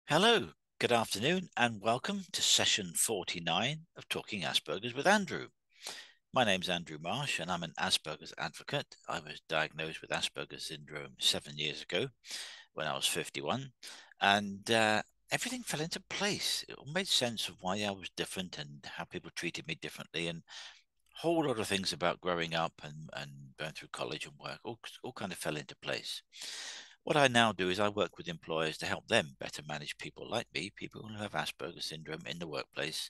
Hello, good afternoon, and welcome to session 49 of Talking Asperger's with Andrew. My name's Andrew Marsh, and I'm an Asperger's advocate. I was diagnosed with Asperger's syndrome 7 years ago when I was 51, and everything fell into place. It all made sense of why I was different and how people treated me differently, and a whole lot of things about growing up and going through college and work all kind of fell into place. What I now do is I work with employers to help them better manage people like me, people who have Asperger's syndrome in the workplace,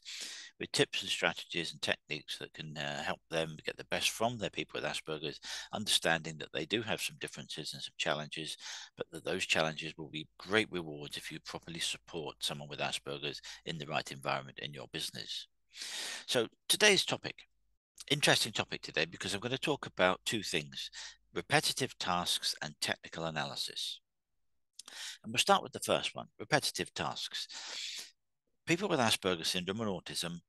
with tips and strategies and techniques that can help them get the best from their people with Asperger's, understanding that they do have some differences and some challenges, but that those challenges will be great rewards if you properly support someone with Asperger's in the right environment in your business. So today's topic, interesting topic today, because I'm going to talk about two things: repetitive tasks and technical analysis. And we'll start with the first one, repetitive tasks. People with Asperger's syndrome and autism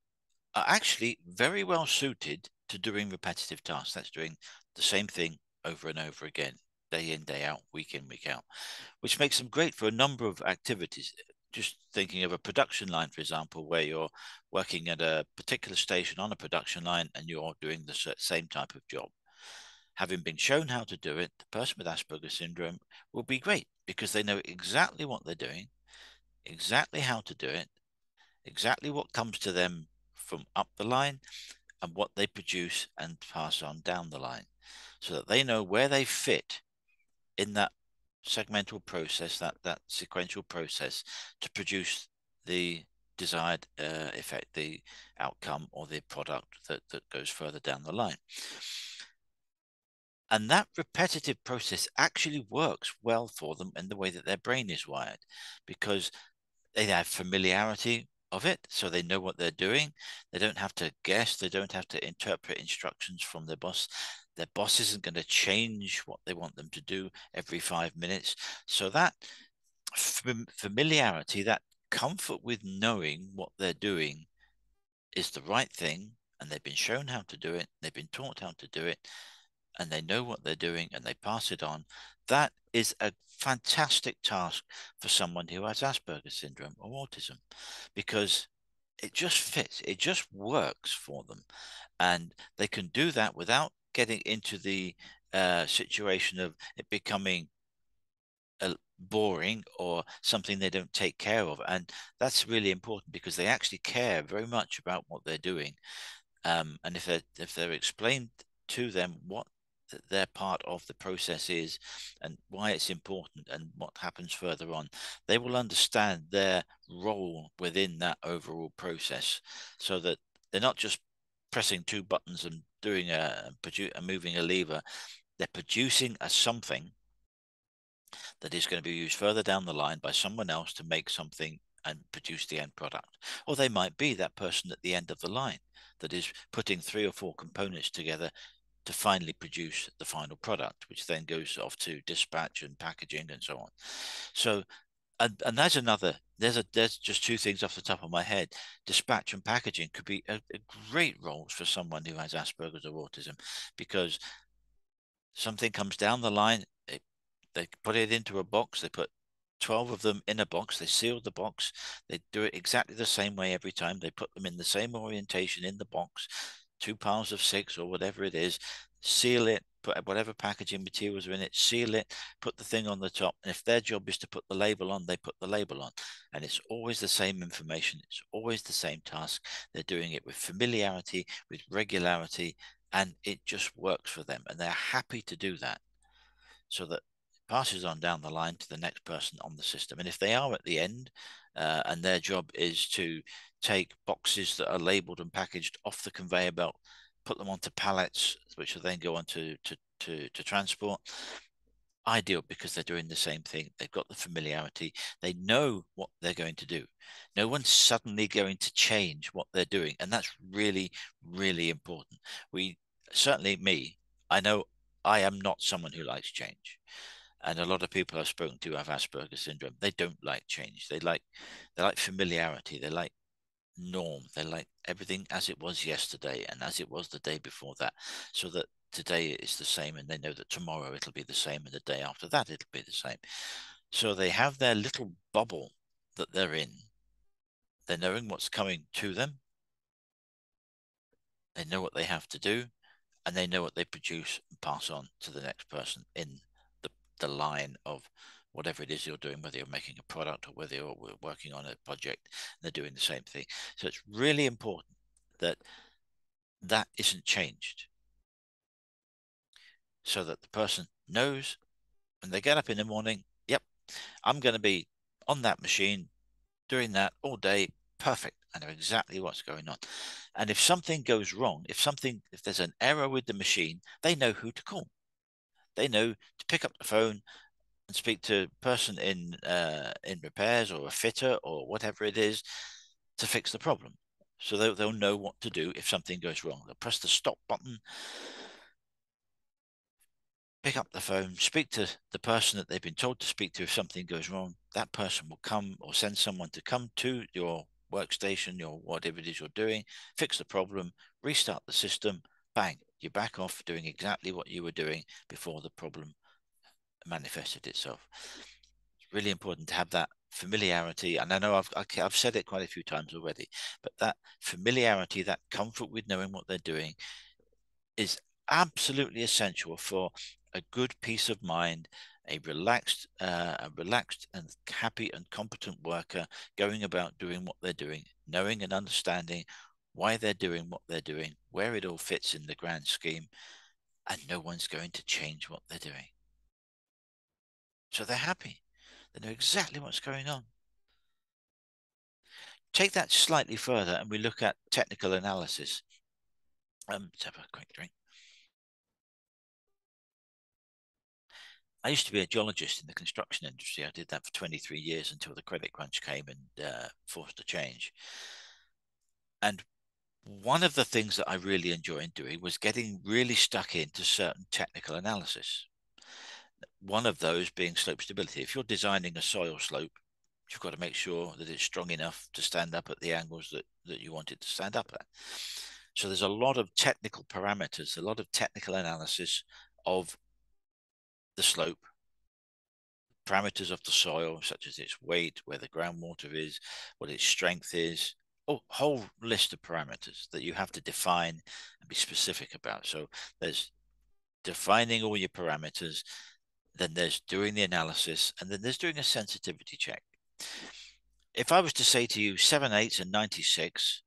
are actually very well suited to doing repetitive tasks. That's doing the same thing over and over again, day in, day out, week in, week out, which makes them great for a number of activities. Just thinking of a production line, for example, where you're working at a particular station on a production line and you're doing the same type of job. Having been shown how to do it, the person with Asperger's syndrome will be great because they know exactly what they're doing, exactly how to do it, exactly what comes to them from up the line, and what they produce and pass on down the line, so that they know where they fit in that segmental process, that sequential process, to produce the desired effect, the outcome, or the product that goes further down the line. And that repetitive process actually works well for them in the way that their brain is wired, because they have familiarity of it, so they know what they're doing. They don't have to guess. They don't have to interpret instructions from their boss. Their boss isn't going to change what they want them to do every 5 minutes. So that familiarity, that comfort with knowing what they're doing is the right thing, and they've been shown how to do it, they've been taught how to do it, and they know what they're doing and they pass it on. That is a fantastic task for someone who has Asperger's syndrome or autism, because it just fits, it just works for them. And they can do that without getting into the situation of it becoming boring or something they don't take care of. And that's really important because they actually care very much about what they're doing. And if they're explained to them what their part of the process is and why it's important and what happens further on, they will understand their role within that overall process, so that they're not just pressing two buttons and doing moving a lever. They're producing a something that is going to be used further down the line by someone else to make something and produce the end product. Or they might be that person at the end of the line that is putting 3 or 4 components together to finally produce the final product, which then goes off to dispatch and packaging and so on. So, and there's just two things off the top of my head. Dispatch and packaging could be a great roles for someone who has Asperger's or autism, because something comes down the line, they put it into a box, they put 12 of them in a box, they seal the box, they do it exactly the same way every time, they put them in the same orientation in the box, 2 piles of 6 or whatever it is, seal it, put whatever packaging materials are in it, seal it, put the thing on the top, and if their job is to put the label on, they put the label on. And it's always the same information, it's always the same task. They're doing it with familiarity, with regularity, and it just works for them, and they're happy to do that, so that it passes on down the line to the next person on the system. And if they are at the end and their job is to take boxes that are labeled and packaged off the conveyor belt, put them onto pallets, which will then go on to transport, ideal, because they're doing the same thing. They've got the familiarity. They know what they're going to do. No one's suddenly going to change what they're doing. And that's really, really important. Certainly me, I know I am not someone who likes change. And a lot of people I've spoken to have Asperger's syndrome. They don't like change. They like familiarity. They like norm. They like everything as it was yesterday and as it was the day before that, so that today is the same, and they know that tomorrow it'll be the same, and the day after that it'll be the same. So they have their little bubble that they're in. They're knowing what's coming to them. They know what they have to do, and they know what they produce and pass on to the next person in the line of whatever it is you're doing, whether you're making a product or whether you're working on a project, and they're doing the same thing. So it's really important that that isn't changed, so that the person knows when they get up in the morning, yep, I'm going to be on that machine doing that all day. Perfect. I know exactly what's going on. And if something goes wrong, if there's an error with the machine, they know who to call. They know to pick up the phone and speak to a person in repairs or a fitter or whatever it is to fix the problem. So they'll know what to do if something goes wrong. They'll press the stop button, pick up the phone, speak to the person that they've been told to speak to if something goes wrong. That person will come or send someone to come to your workstation, your whatever it is you're doing, fix the problem, restart the system, bang, you're back off doing exactly what you were doing before the problem manifested itself. It's really important to have that familiarity, and I know I've said it quite a few times already, but that familiarity, that comfort with knowing what they're doing, is absolutely essential for a good peace of mind, a relaxed and happy and competent worker going about doing what they're doing, knowing and understanding why they're doing what they're doing, where it all fits in the grand scheme, and no one's going to change what they're doing. So they're happy. They know exactly what's going on. Take that slightly further and we look at technical analysis. Let's have a quick drink. I used to be a geologist in the construction industry. I did that for 23 years until the credit crunch came and forced a change. And one of the things that I really enjoyed doing was getting really stuck into certain technical analysis. One of those being slope stability. If you're designing a soil slope, you've got to make sure that it's strong enough to stand up at the angles that you want it to stand up at. So there's a lot of technical parameters, a lot of technical analysis of the slope, parameters of the soil, such as its weight, where the groundwater is, what its strength is, a whole list of parameters that you have to define and be specific about. So there's defining all your parameters, then there's doing the analysis, and then there's doing a sensitivity check. If I was to say to you 7/8 and 96,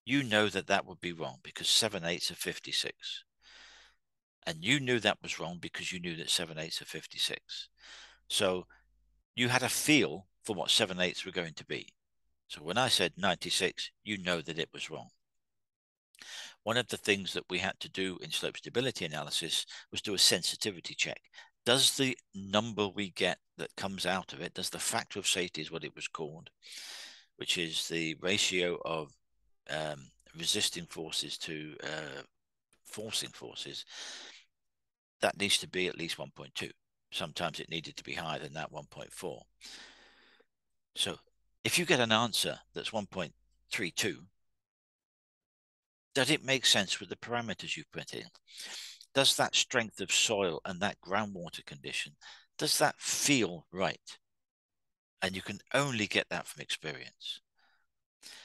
you know that would be wrong because 7/8 are 56. And you knew that was wrong because you knew that 7/8 are 56. So you had a feel for what 7/8 were going to be. So when I said 96, you know that it was wrong. One of the things that we had to do in slope stability analysis was do a sensitivity check. Does the number we get that comes out of it, does the factor of safety is what it was called, which is the ratio of resisting forces to forcing forces, that needs to be at least 1.2. Sometimes it needed to be higher than that, 1.4. So if you get an answer that's 1.32, does it make sense with the parameters you've put in? Does that strength of soil and that groundwater condition, does that feel right? And you can only get that from experience.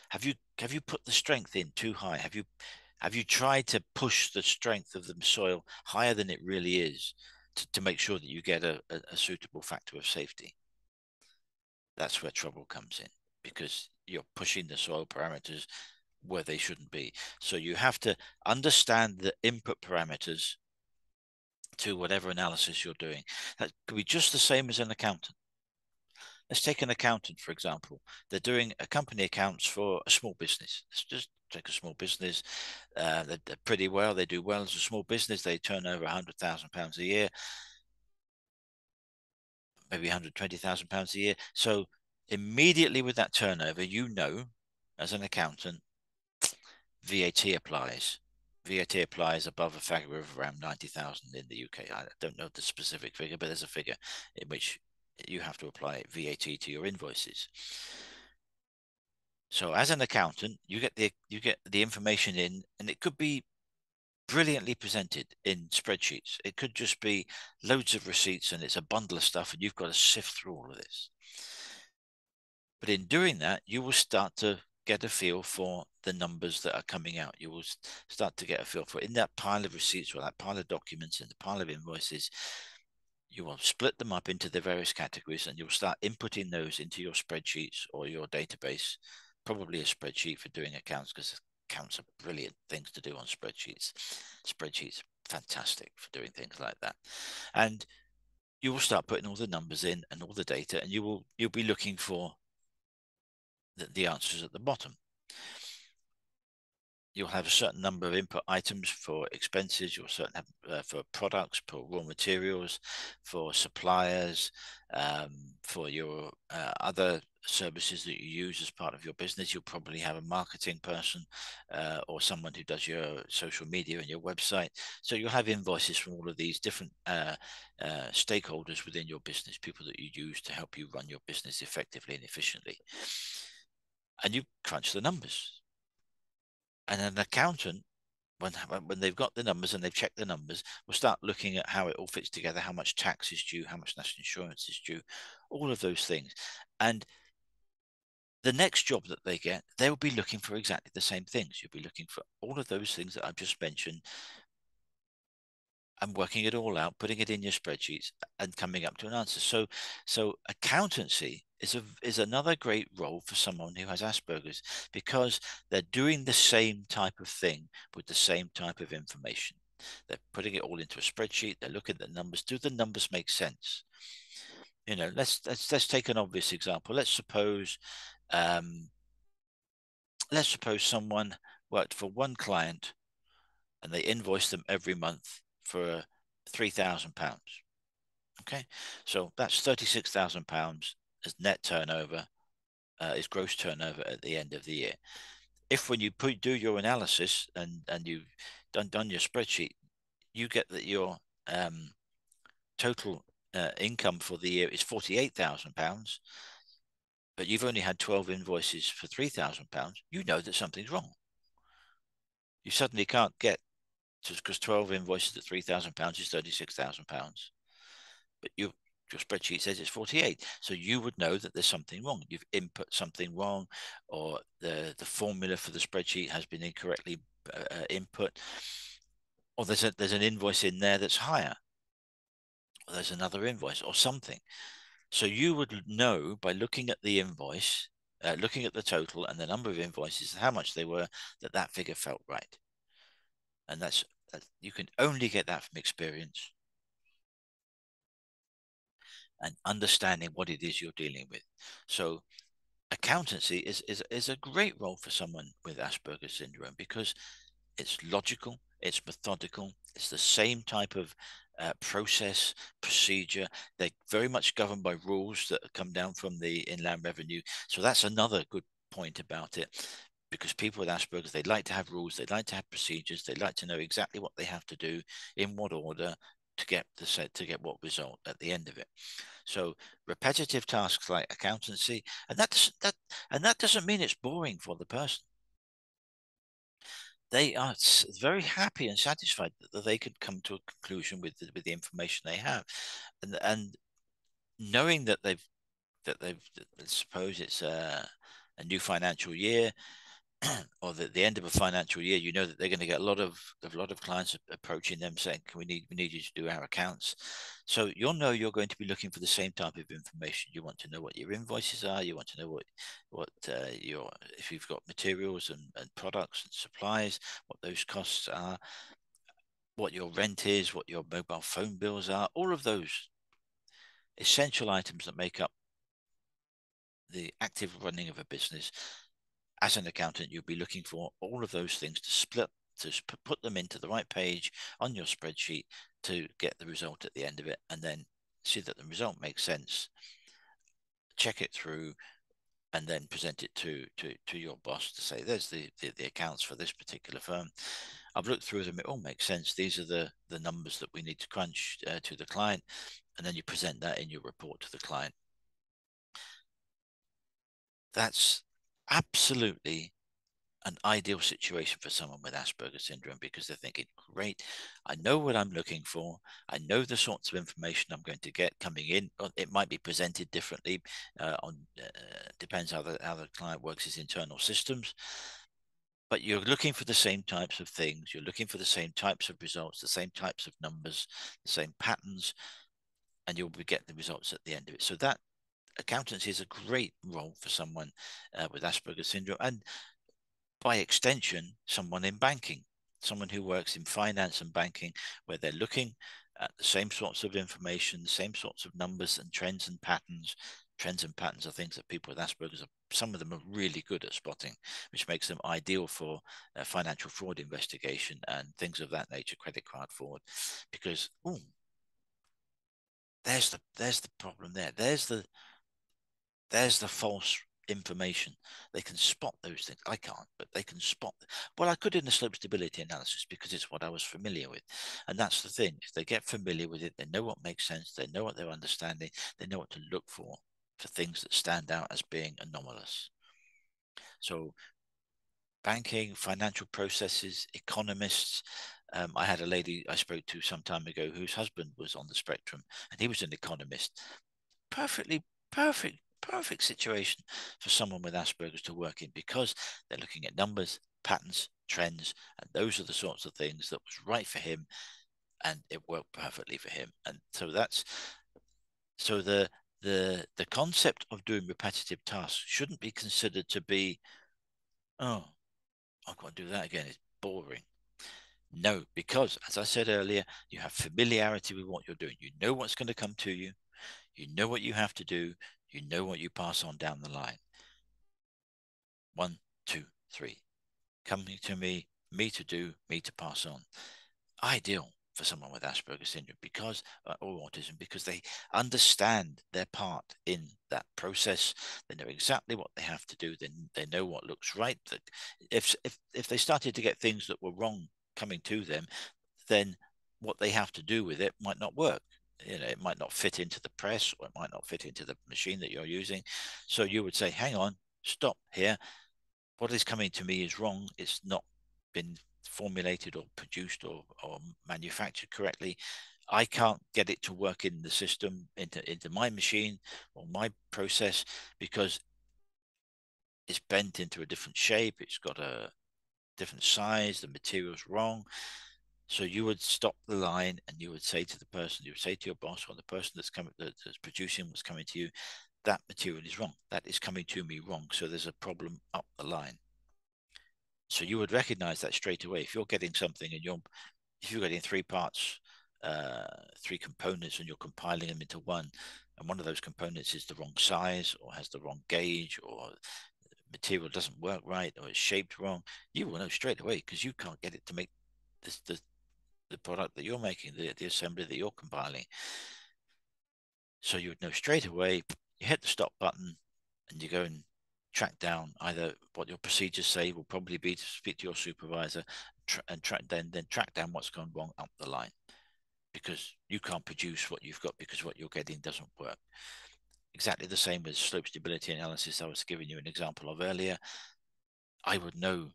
Have you put the strength in too high? Have you tried to push the strength of the soil higher than it really is to make sure that you get a suitable factor of safety? That's where trouble comes in, because you're pushing the soil parameters where they shouldn't be. So you have to understand the input parameters to whatever analysis you're doing. That could be just the same as an accountant. Let's take an accountant, for example. They're doing a company accounts for a small business. Let's just take a small business. They're pretty well. They do well as a small business. They turn over £100,000 a year, maybe £120,000 a year. So immediately with that turnover, you know, as an accountant, VAT applies. VAT applies above a figure of around 90,000 in the UK. I don't know the specific figure, but there's a figure in which you have to apply VAT to your invoices. So as an accountant, you get the information in, and it could be brilliantly presented in spreadsheets. It could just be loads of receipts and it's a bundle of stuff, and you've got to sift through all of this. But in doing that, you will start to get a feel for the numbers that are coming out. You will start to get a feel for it. In that pile of receipts or that pile of documents, in the pile of invoices, you will split them up into the various categories, and you'll start inputting those into your spreadsheets or your database, probably a spreadsheet for doing accounts, because accounts are brilliant things to do on spreadsheets. Spreadsheets, fantastic for doing things like that. And you will start putting all the numbers in and all the data, and you'll be looking for the answers at the bottom. You'll have a certain number of input items for expenses. You'll certain have for products, for raw materials, for suppliers, for your other services that you use as part of your business. You'll probably have a marketing person or someone who does your social media and your website. So you'll have invoices from all of these different stakeholders within your business, people that you use to help you run your business effectively and efficiently. And you crunch the numbers. And an accountant, when they've got the numbers and they've checked the numbers, will start looking at how it all fits together, how much tax is due, how much national insurance is due, all of those things. And the next job that they get, they will be looking for exactly the same things. You'll be looking for all of those things that I've just mentioned and working it all out, putting it in your spreadsheets and coming up to an answer. So accountancy is another great role for someone who has Asperger's, because they're doing the same type of thing with the same type of information. They're putting it all into a spreadsheet. They're looking at the numbers. Do the numbers make sense? You know, let's take an obvious example. Um, let's suppose someone worked for one client and they invoice them every month for £3,000. Okay, so that's £36,000 as net turnover, is gross turnover at the end of the year. If when you do your analysis and you've done your spreadsheet, you get that your total income for the year is £48,000, but you've only had 12 invoices for £3,000, you know that something's wrong. You suddenly can't get to, because 12 invoices at £3,000 is £36,000, but your spreadsheet says it's 48. So you would know that there's something wrong. You've input something wrong, or the formula for the spreadsheet has been incorrectly input, or there's an invoice in there that's higher, or there's another invoice or something. So you would know by looking at the invoice, looking at the total and the number of invoices, how much they were, that figure felt right. And that's you can only get that from experience and understanding what it is you're dealing with. So accountancy is a great role for someone with Asperger's syndrome, because it's logical, it's methodical, it's the same type of process, procedure. They're very much governed by rules that come down from the Inland Revenue. So that's another good point about it, because people with Asperger's, they like to have rules, they like to have procedures, they like to know exactly what they have to do, in what order, to get what result at the end of it. So repetitive tasks like accountancy, and that doesn't mean it's boring for the person. They are very happy and satisfied that they could come to a conclusion with the information they have, and knowing that they've suppose it's a new financial year, or the end of a financial year, you know that they're going to get a lot of clients approaching them saying, we need you to do our accounts. So you'll know you're going to be looking for the same type of information. You want to know what your invoices are. You want to know what your, if you've got materials and products and supplies, what those costs are, what your rent is, what your mobile phone bills are, all of those essential items that make up the active running of a business. As an accountant, you'll be looking for all of those things to put them into the right page on your spreadsheet to get the result at the end of it, and then see that the result makes sense, check it through, and then present it to your boss to say, there's the accounts for this particular firm. I've looked through them, it all makes sense. These are the numbers that we need to crunch to the client, and then you present that in your report to the client. That's absolutely an ideal situation for someone with Asperger syndrome, because they're thinking, great, I know what I'm looking for. I know the sorts of information I'm going to get coming in. It might be presented differently depends how the client works his internal systems. But you're looking for the same types of things. You're looking for the same types of results, the same types of numbers, the same patterns, and you'll get the results at the end of it. So that accountancy is a great role for someone with Asperger syndrome, and by extension, someone in banking, someone who works in finance and banking, where they're looking at the same sorts of information, the same sorts of numbers and trends and patterns. Trends and patterns are things that people with Asperger's, some of them are really good at spotting, which makes them ideal for financial fraud investigation and things of that nature, credit card fraud, because there's the problem there. There's the false information. They can spot those things. I can't, but they can spot. Well, I could in the slope stability analysis because it's what I was familiar with. And that's the thing. If they get familiar with it, they know what makes sense. They know what they're understanding. They know what to look for things that stand out as being anomalous. So banking, financial processes, economists. I had a lady I spoke to some time ago whose husband was on the spectrum, and he was an economist. Perfectly perfect situation for someone with Asperger's to work in, because they're looking at numbers, patterns, trends, and those are the sorts of things that was right for him, and it worked perfectly for him. And so the concept of doing repetitive tasks shouldn't be considered to be, oh, I've got to do that again. It's boring. No, because as I said earlier, you have familiarity with what you're doing. You know what's going to come to you. You know what you have to do. You know what you pass on down the line. 1, 2, 3. Coming to me to do, me to pass on. Ideal for someone with Asperger's syndrome because or autism, because they understand their part in that process. They know exactly what they have to do. They know what looks right. That if they started to get things that were wrong coming to them, then what they have to do with it might not work. It might not fit into the press, or it might not fit into the machine that you're using. So you would say, hang on, stop here. What is coming to me is wrong. It's not been formulated or produced or manufactured correctly. I can't get it to work in the system, into my machine or my process, because it's bent into a different shape. It's got a different size. The material's wrong. So you would stop the line and you would say to the person, you would say to your boss or the person that's producing what's coming to you, that material is wrong. That is coming to me wrong. So there's a problem up the line. So you would recognize that straight away. If you're getting something and if you're getting three parts, three components, and you're compiling them into one, and one of those components is the wrong size or has the wrong gauge, or material doesn't work right, or it's shaped wrong, you will know straight away, because you can't get it to make this, the product that you're making, the assembly that you're compiling. So you would know straight away. You hit the stop button and you go and track down either what your procedures say will probably be to speak to your supervisor, and then track down what's gone wrong up the line, because you can't produce what you've got because what you're getting doesn't work. Exactly the same with slope stability analysis I was giving you an example of earlier. I would know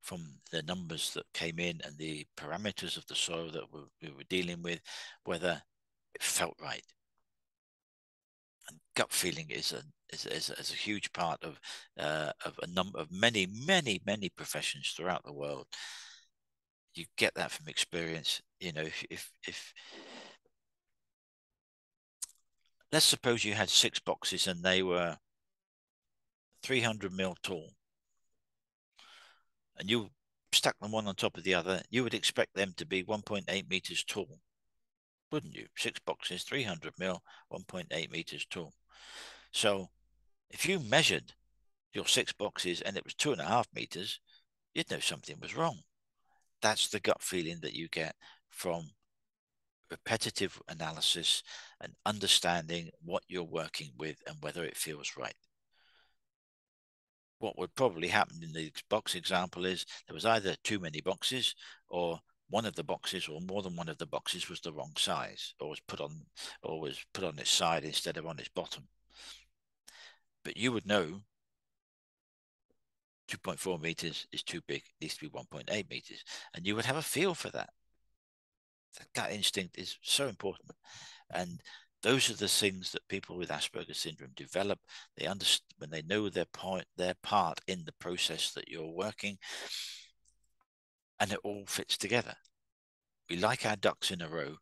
from the numbers that came in and the parameters of the soil that we were dealing with whether it felt right. And gut feeling is a huge part of a number of many professions throughout the world. You get that from experience. If let's suppose you had 6 boxes and they were 300 mil tall, and you stuck them one on top of the other, you would expect them to be 1.8 meters tall, wouldn't you? 6 boxes, 300 mil, 1.8 meters tall. So if you measured your 6 boxes and it was 2.5 meters, you'd know something was wrong. That's the gut feeling that you get from repetitive analysis and understanding what you're working with and whether it feels right. What would probably happen in the box example is there was either too many boxes, or one of the boxes or more than one of the boxes was the wrong size, or was put on its side instead of on its bottom. But you would know 2.4 meters is too big, it needs to be 1.8 meters. And you would have a feel for that. That gut instinct is so important. And those are the things that people with Asperger syndrome develop. They understand when they know their part in the process that you're working, and it all fits together. We like our ducks in a row.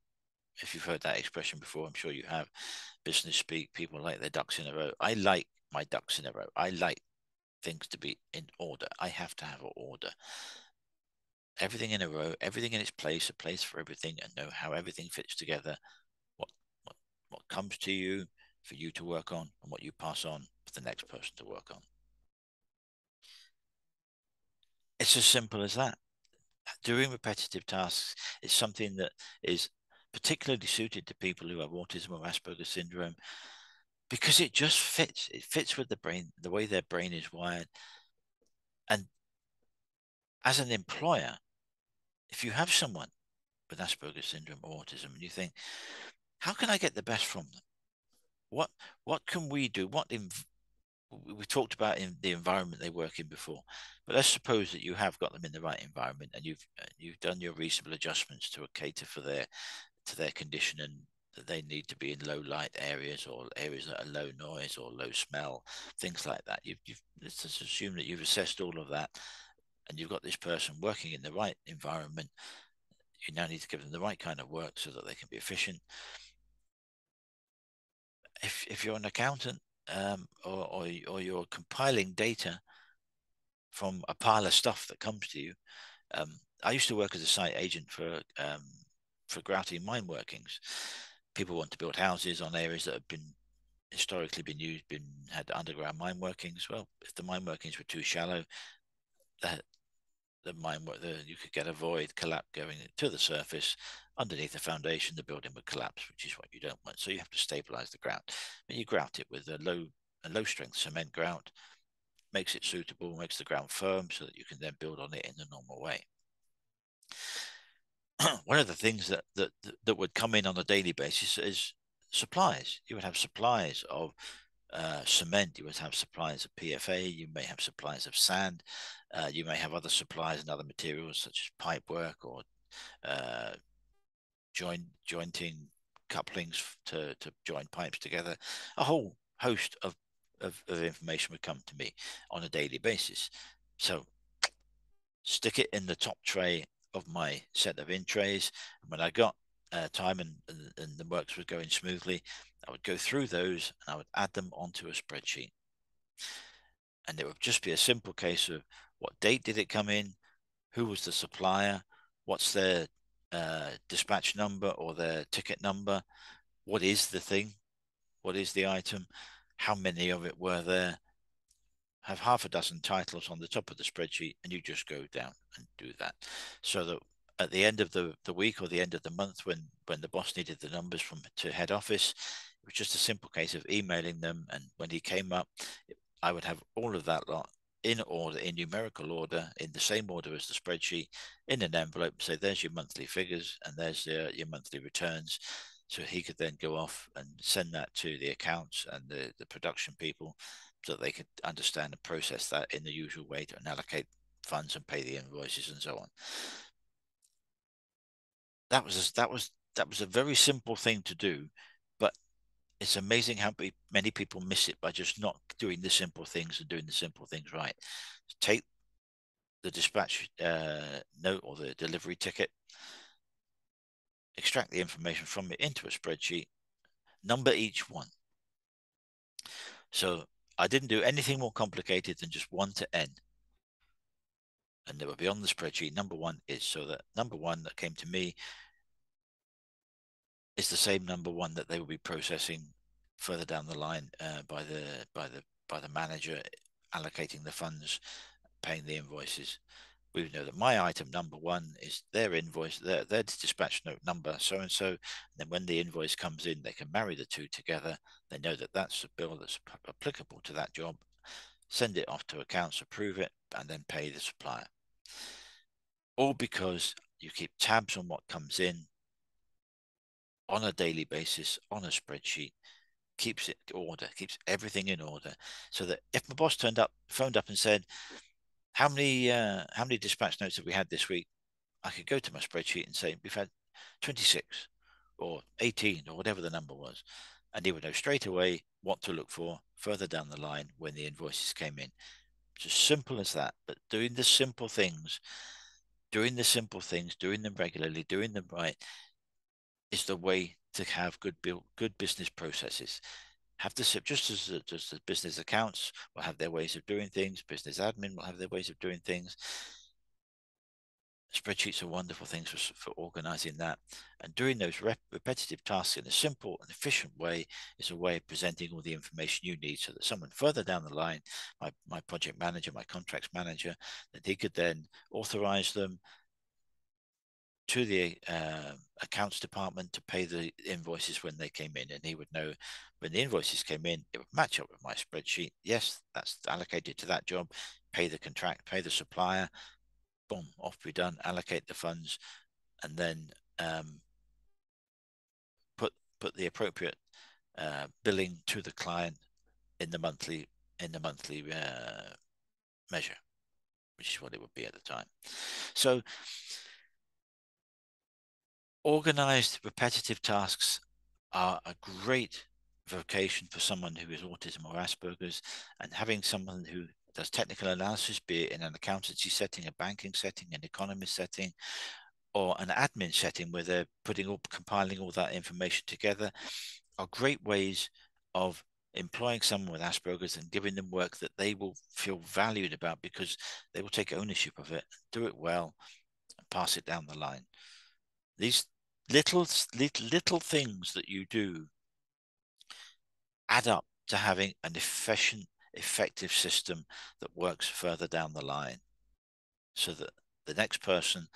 If you've heard that expression before, I'm sure you have. Business speak, people like their ducks in a row. I like my ducks in a row. I like things to be in order. I have to have an order. Everything in a row, everything in its place, a place for everything, and know how everything fits together. What what what comes to you for you to work on, and what you pass on for the next person to work on. It's as simple as that. Doing repetitive tasks is something that is particularly suited to people who have autism or Asperger syndrome because it just fits. It fits with the brain, the way their brain is wired. And as an employer, if you have someone with Asperger syndrome or autism and you think, how can I get the best from them? What what can we do? We talked about in the environment they work in before, but let's suppose that you have got them in the right environment and you've done your reasonable adjustments to cater for their condition, and that they need to be in low light areas or areas that are low noise or low smell, things like that. Let's just assume that you've assessed all of that, and you've got this person working in the right environment. You now need to give them the right kind of work so that they can be efficient. If you're an accountant, or you're compiling data from a pile of stuff that comes to you. I used to work as a site agent for grouty mine workings. People want to build houses on areas that have been historically been used, had underground mine workings. Well, if the mine workings were too shallow, you could get a void collapse going to the surface. Underneath the foundation, the building would collapse, which is what you don't want. So you have to stabilize the ground. And you grout it with a low strength cement grout, makes it suitable, makes the ground firm so that you can then build on it in the normal way. One of the things that would come in on a daily basis is supplies. You would have supplies of cement, you would have supplies of PFA, you may have supplies of sand, you may have other supplies and other materials such as pipe work or uh, jointing couplings to join pipes together. A whole host of information would come to me on a daily basis. So stick it in the top tray of my set of in trays. And when I got time and the works were going smoothly, I would go through those and I would add them onto a spreadsheet. And it would just be a simple case of what date did it come in, who was the supplier, what's their dispatch number or their ticket number, what is the thing, what is the item, how many of it were there. Have half a dozen titles on the top of the spreadsheet, and you just go down and do that. So that at the end of the week or the end of the month, when the boss needed the numbers from to head office, it was just a simple case of emailing them. And when he came up, I would have all of that lot in order, in numerical order, in the same order as the spreadsheet, in an envelope. Say, there's your monthly figures and there's your monthly returns. So he could then go off and send that to the accounts and the production people so that they could understand and process that in the usual way to allocate funds and pay the invoices and so on. That was a very simple thing to do, but it's amazing how many people miss it by just not doing the simple things and doing the simple things right. Take the dispatch note or the delivery ticket, extract the information from it into a spreadsheet, number each one. So I didn't do anything more complicated than just 1 to N. And they will be on the spreadsheet. Number one is, so that number one that came to me is the same number one that they will be processing further down the line by the manager allocating the funds, paying the invoices. We know that my item number one is their invoice, their dispatch note number, so and so. And then when the invoice comes in, they can marry the two together. They know that that's a bill that's applicable to that job. Send it off to accounts, approve it, and then pay the supplier. All because you keep tabs on what comes in on a daily basis on a spreadsheet, keeps everything in order, so that if my boss phoned up and said, how many dispatch notes have we had this week? I could go to my spreadsheet and say we've had 26 or 18 or whatever the number was, and he would know straight away what to look for further down the line when the invoices came in. It's as simple as that. But doing the simple things, doing them regularly, doing them right, is the way to have good business processes. Have the just as the business accounts will have their ways of doing things, business admin will have their ways of doing things. Spreadsheets are wonderful things for organizing that, and doing those repetitive tasks in a simple and efficient way is a way of presenting all the information you need, so that someone further down the line, my project manager, my contracts manager, that he could then authorize them to the accounts department to pay the invoices when they came in, and he would know when the invoices came in, it would match up with my spreadsheet. Yes, that's allocated to that job. Pay the contract, pay the supplier. Boom, off we done. Allocate the funds, and then put the appropriate billing to the client in the monthly measure, which is what it would be at the time. So organized repetitive tasks are a great vocation for someone who is autism or Asperger's, and having someone who does technical analysis, be it in an accountancy setting, a banking setting, an economist setting, or an admin setting where they're compiling all that information together, are great ways of employing someone with Asperger's and giving them work that they will feel valued about, because they will take ownership of it, do it well, and pass it down the line. These little things that you do add up to having an efficient, effective system that works further down the line, so that the next person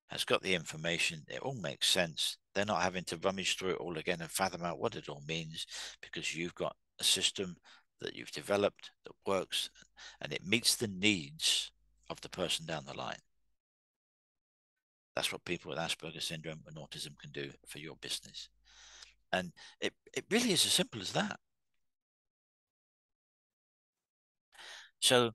has got the information, it all makes sense. They're not having to rummage through it all again and fathom out what it all means, because you've got a system that you've developed that works, and it meets the needs of the person down the line. That's what people with Asperger syndrome and autism can do for your business. And it really is as simple as that. So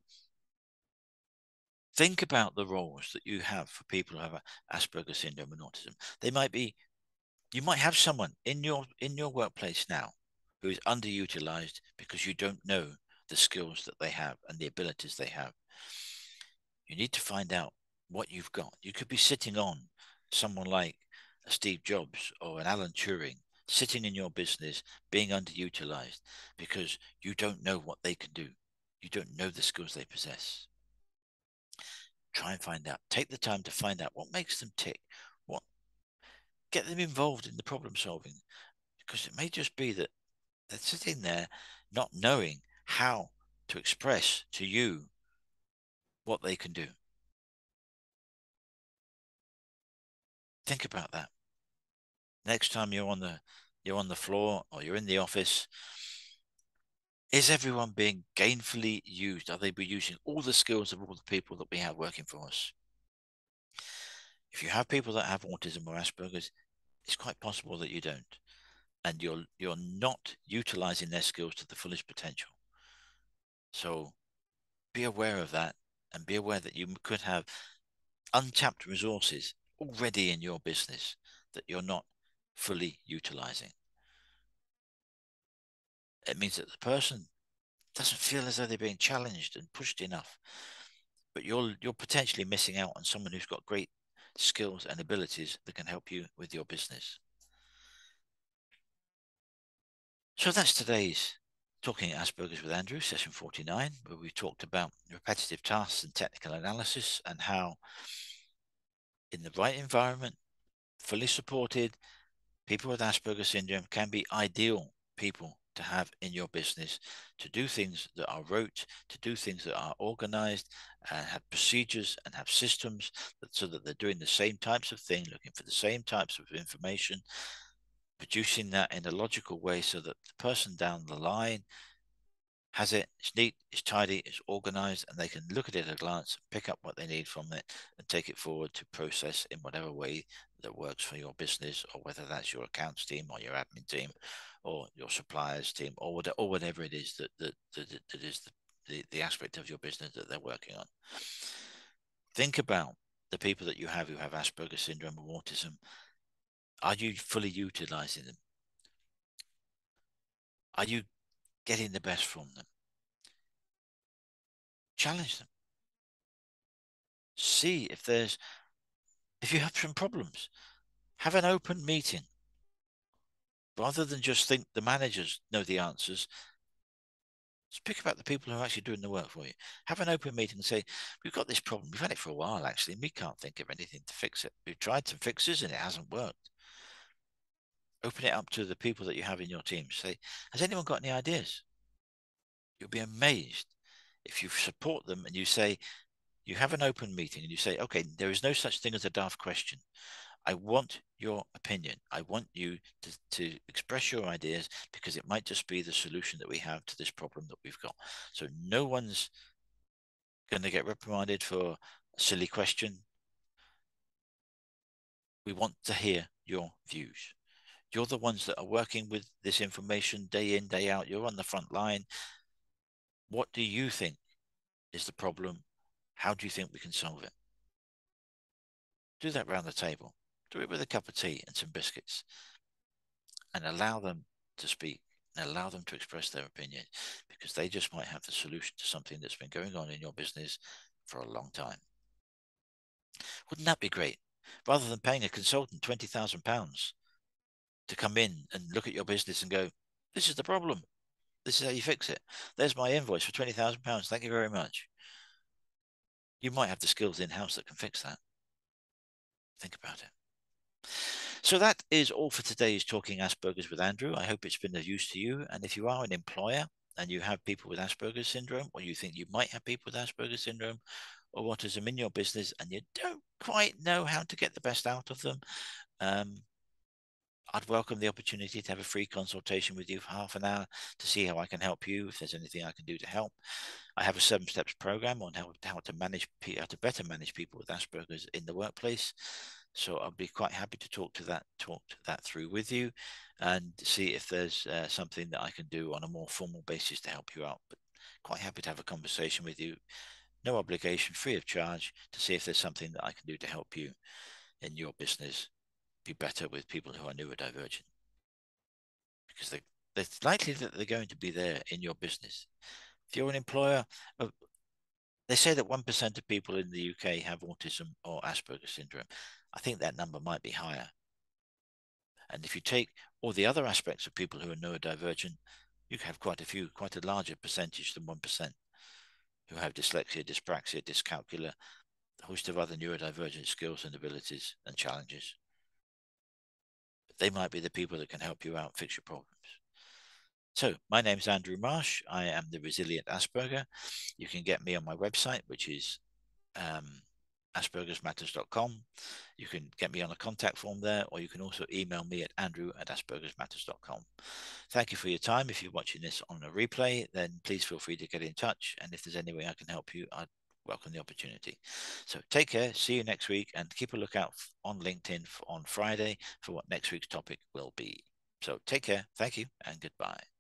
think about the roles that you have for people who have Asperger syndrome and autism. You might have someone in your workplace now who is underutilized because you don't know the skills that they have and the abilities they have. You need to find out what you've got. You could be sitting on someone like a Steve Jobs or an Alan Turing, sitting in your business being underutilized because you don't know what they can do. You don't know the skills they possess. Try and find out. Take the time to find out what makes them tick. What Get them involved in the problem solving, because it may just be that they're sitting there not knowing how to express to you what they can do. Think about that. Next time you're on the floor or you're in the office, is everyone being gainfully used? Are they using all the skills of all the people that we have working for us? If you have people that have autism or Asperger's, it's quite possible that you don't, and you're not utilizing their skills to the fullest potential. So be aware of that, and be aware that you could have untapped resources already in your business that you're not fully utilizing. It means that the person doesn't feel as though they're being challenged and pushed enough, but you're potentially missing out on someone who's got great skills and abilities that can help you with your business. So that's today's Talking Asperger's with Andrew, session 49, where we talked about repetitive tasks and technical analysis, and how in the right environment, fully supported, people with Asperger syndrome can be ideal people to have in your business, to do things that are rote, to do things that are organized, and have procedures and have systems so that they're doing the same types of thing, looking for the same types of information, producing that in a logical way so that the person down the line has it, it's neat, it's tidy, it's organized, and they can look at it at a glance, pick up what they need from it, and take it forward to process in whatever way that works for your business, or whether that's your accounts team or your admin team or your suppliers team, or whatever it is that is the aspect of your business that they're working on. Think about the people that you have who have Asperger syndrome or autism. Are you fully utilizing them? Are you getting the best from them? Challenge them. See if you have some problems. Have an open meeting. Rather than just think the managers know the answers, speak about the people who are actually doing the work for you. Have an open meeting and say, we've got this problem. We've had it for a while, actually, and we can't think of anything to fix it. We've tried some fixes and it hasn't worked. Open it up to the people that you have in your team. Say, has anyone got any ideas? You'll be amazed if you support them and you say, you have an open meeting and you say, okay, there is no such thing as a daft question. I want your opinion. I want you to express your ideas because it might just be the solution that we have to this problem that we've got. So no one's going to get reprimanded for a silly question. We want to hear your views. You're the ones that are working with this information day in, day out. You're on the front line. What do you think is the problem? How do you think we can solve it? Do that round the table. Do it with a cup of tea and some biscuits and allow them to speak and allow them to express their opinion because they just might have the solution to something that's been going on in your business for a long time. Wouldn't that be great? Rather than paying a consultant £20,000 to come in and look at your business and go, this is the problem. This is how you fix it. There's my invoice for £20,000. Thank you very much. You might have the skills in-house that can fix that. Think about it. So that is all for today's Talking Asperger's with Andrew. I hope it's been of use to you. And if you are an employer and you have people with Asperger's syndrome, or you think you might have people with Asperger's syndrome or autism in your business, and you don't quite know how to get the best out of them, I'd welcome the opportunity to have a free consultation with you for half an hour to see how I can help you, if there's anything I can do to help. I have a 7 steps program on how to better manage people with Asperger's in the workplace. So I'll be quite happy to talk that through with you and see if there's something that I can do on a more formal basis to help you out. But quite happy to have a conversation with you, no obligation, free of charge, to see if there's something that I can do to help you in your business be better with people who are neurodivergent, because it's likely that they're going to be there in your business. If you're an employer, they say that 1% of people in the UK have autism or Asperger's syndrome. I think that number might be higher. And if you take all the other aspects of people who are neurodivergent, you have quite a larger percentage than 1% who have dyslexia, dyspraxia, dyscalculia, a host of other neurodivergent skills and abilities and challenges. They might be the people that can help you out, fix your problems. So my name's Andrew Marsh. I am the Resilient Asperger. You can get me on my website, which is aspergersmatters.com. You can get me on a contact form there, or you can also email me at andrew@aspergersmatters.com. Thank you for your time. If you're watching this on a replay, then please feel free to get in touch. And if there's any way I can help you, I'd welcome the opportunity. So take care, see you next week, and keep a lookout on LinkedIn on Friday for what next week's topic will be. So take care, thank you, and goodbye.